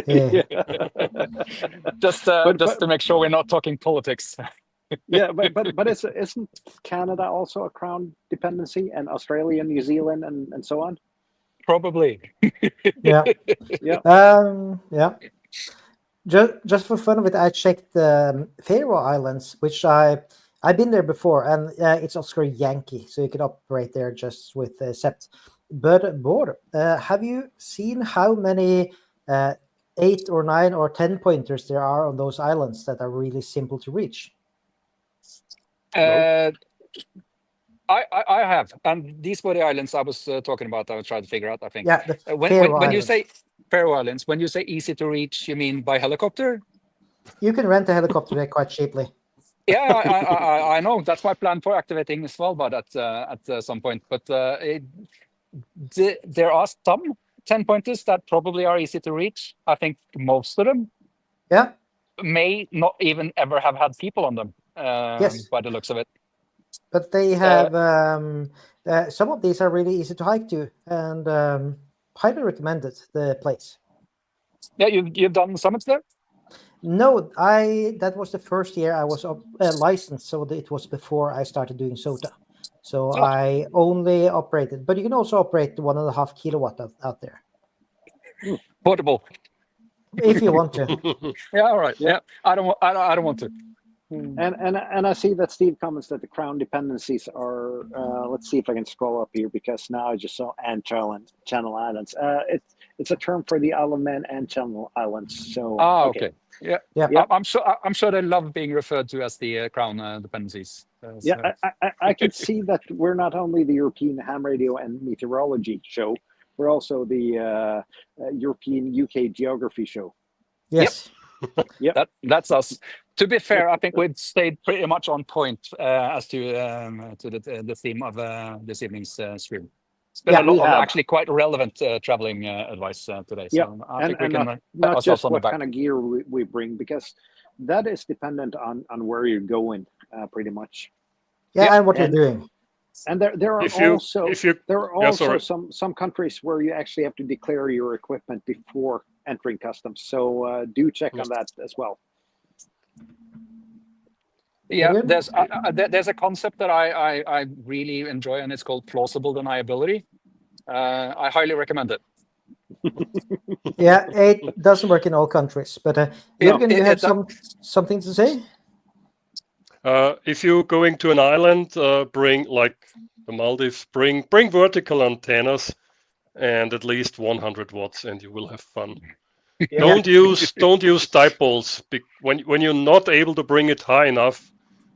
Yeah. just to make sure we're not talking politics. Yeah, but isn't Canada also a crown dependency, and Australia, New Zealand, and so on? Probably. Yeah. Yeah. Just for fun of it, I checked the Faroe Islands, which I've been there before, and it's Oscar Yankee, so you can operate there just with SEPT. But border, have you seen how many 8 or 9 or 10 pointers there are on those islands that are really simple to reach? I have, and these were the islands I was talking about. I was trying to figure out. I think. Yeah, when you say Faroe Islands, when you say easy to reach, you mean by helicopter? You can rent a helicopter there quite cheaply. Yeah, I know. That's my plan for activating Svalbard at some point. But there are some 10 pointers that probably are easy to reach. I think most of them may not even ever have had people on them. Yes, by the looks of it. But they have some of these are really easy to hike to, and highly recommended the place. Yeah, you've done summits there? No, that was the first year I was licensed, so it was before I started doing SOTA. So I only operated, but you can also operate the 1.5 kilowatt out there. Portable. If you want to. Yeah, all right. Yeah, I don't want to. And I see that Steve comments that the crown dependencies are. Let's see if I can scroll up here, because now I just saw Channel Islands. It's a term for the Isle of Man and Channel Islands. So okay. Yeah. I'm sure they love being referred to as the crown dependencies. Yeah, I can see that we're not only the European ham radio and meteorology show, we're also the European UK geography show. Yes. Yep. That's us. To be fair, I think we've stayed pretty much on point as to the theme of this evening's stream. It's been a lot of actually quite relevant traveling advice today. So I think we can not just what kind of gear we bring, because that is dependent on where you're going, pretty much. Yeah, and what you're doing. And there are also some countries where you actually have to declare your equipment before entering customs. So do check on that as well. Yeah, there's a concept that I really enjoy, and it's called plausible deniability. I highly recommend it. Yeah, it doesn't work in all countries, but Jürgen, you have something to say? If you're going to an island, bring, like the Maldives, bring vertical antennas and at least 100 watts, and you will have fun. Don't use dipoles. When you're not able to bring it high enough,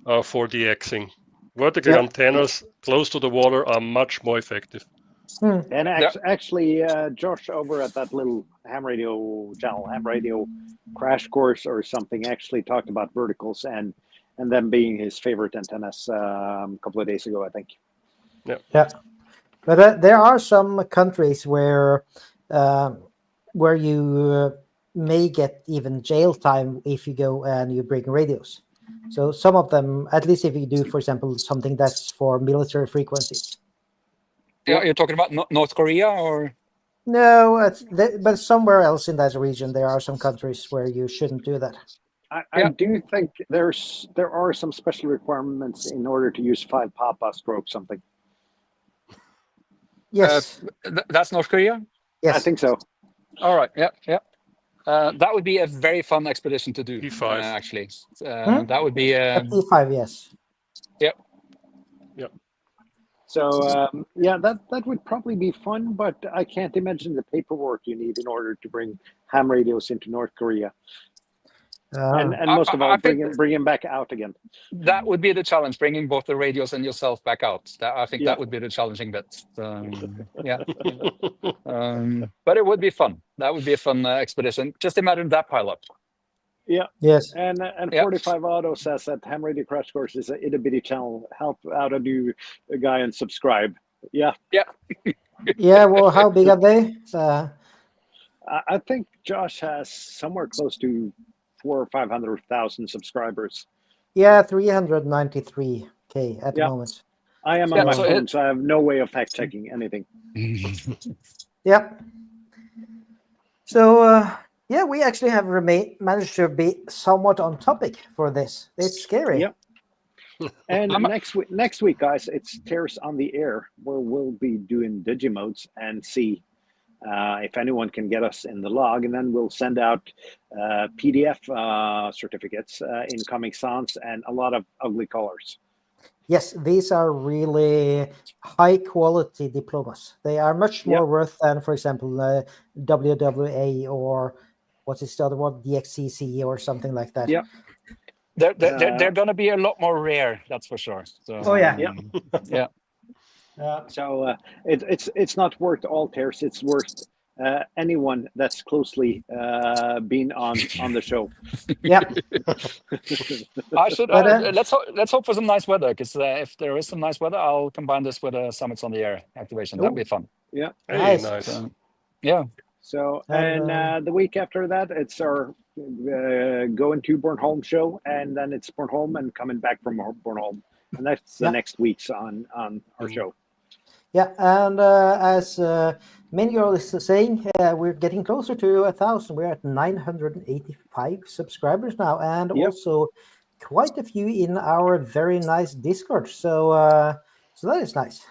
for DXing. Vertical antennas close to the water are much more effective. And actually, Josh over at that little ham radio channel, ham radio crash course or something, actually talked about verticals and them being his favorite antennas a couple of days ago, I think. Yeah, but there are some countries where you may get even jail time if you go and you bring radios. So some of them, at least if you do, for example, something that's for military frequencies. Yeah, you're talking about North Korea or? No, but somewhere else in that region, there are some countries where you shouldn't do that. I do think there are some special requirements in order to use 5 papa stroke something. Yes. That's North Korea? Yes. I think so. All right. Yeah. That would be a very fun expedition to do. P5. Actually. That would be P5, yes. Yep. So that would probably be fun, but I can't imagine the paperwork you need in order to bring ham radios into North Korea. And most of all, bring them back out again. That would be the challenge, bringing both the radios and yourself back out. I think that would be the challenging bit. But it would be fun. That would be a fun expedition. Just imagine that pile up. Yeah. Yes. And 45 Auto says that Ham Radio Crash Course is a itty bitty channel. Help out a new guy and subscribe. Yeah. Yeah. Yeah. Well, how big are they? I think Josh has somewhere close to 400,000 or 500,000 subscribers. Yeah, 393K at the moment. I am on my phone, so I have no way of fact checking anything. Yep. So we actually have managed to be somewhat on topic for this. It's scary. Yep. And next week, guys, it's TEHRS on the Air, where we'll be doing Digimodes and see if anyone can get us in the log, and then we'll send out PDF certificates in Comic Sans and a lot of ugly colors. Yes, these are really high quality diplomas. They are much more worth than, for example, WWA or what's the other one, DXCC or something like that. Yeah. They're going to be a lot more rare, that's for sure. So, yeah. So it's not worth all TEHRS. It's worth anyone that's closely been on the show. Yeah. I should let's hope for some nice weather, because if there is some nice weather, I'll combine this with a Summits on the Air activation. That'd be fun. Yeah. Nice. So and the week after that, it's our going to Bornholm show, and then it's Bornholm and coming back from Bornholm, and that's the next week's on our show. Yeah, and as Mingo is saying, we're getting closer to 1,000. We're at 985 subscribers now, and also quite a few in our very nice Discord. So that is nice.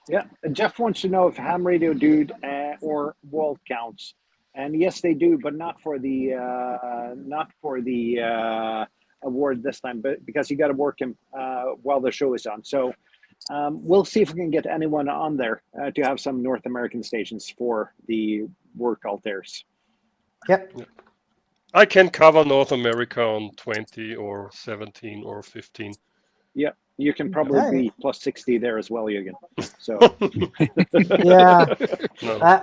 Yeah, Jeff wants to know if Ham Radio Dude or Walt counts, and yes, they do, but not for the award this time, but because you got to work him while the show is on. So. We'll see if we can get anyone on there to have some North American stations for the work out there. Yep. I can cover North America on 20 or 17 or 15. Yeah, you can probably be plus 60 there as well, Jürgen. So. Yeah.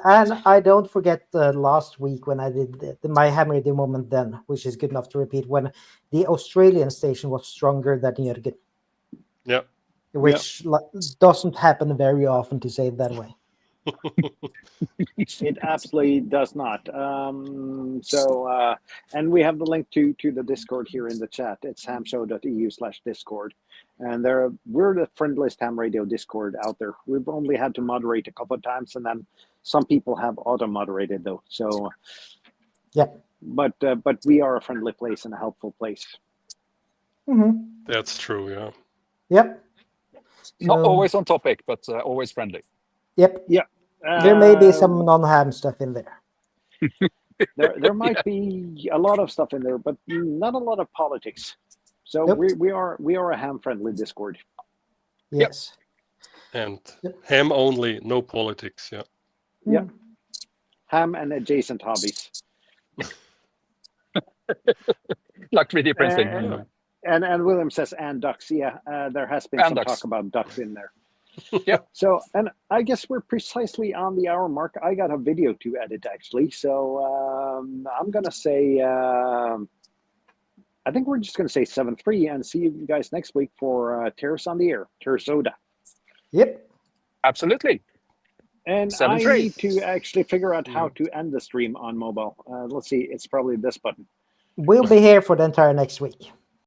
And I don't forget last week when I did my Ham Radio moment then, which is good enough to repeat, when the Australian station was stronger than Jürgen. Yeah. Which doesn't happen very often, to say it that way. It absolutely does not. And we have the link to the Discord here in the chat. It's hamshow.eu/Discord. And we're the friendliest ham radio Discord out there. We've only had to moderate a couple of times, and then some people have auto-moderated, though. So, but we are a friendly place and a helpful place. Mm-hmm. That's true, yeah. Yep. Not always on topic, but always friendly. Yep. Yeah. There may be some non-ham stuff in there. There might be a lot of stuff in there, but not a lot of politics. So we are a ham-friendly Discord. Yes. And ham only, no politics. Yeah. Yeah. Ham and adjacent hobbies. Like 3D printing. And William says and ducks. Yeah, there has been And some ducks. talk about ducks in there. Yep. So, and I guess we're precisely on the hour mark. I got a video to edit actually, so I'm gonna say. I think we're just gonna say 7-3 and see you guys next week for TEHRS on the air, TEHRSoda. Yep. Absolutely. And 7-3. I need to actually figure out how to end the stream on mobile. Let's see, it's probably this button. We'll be here for the entire next week.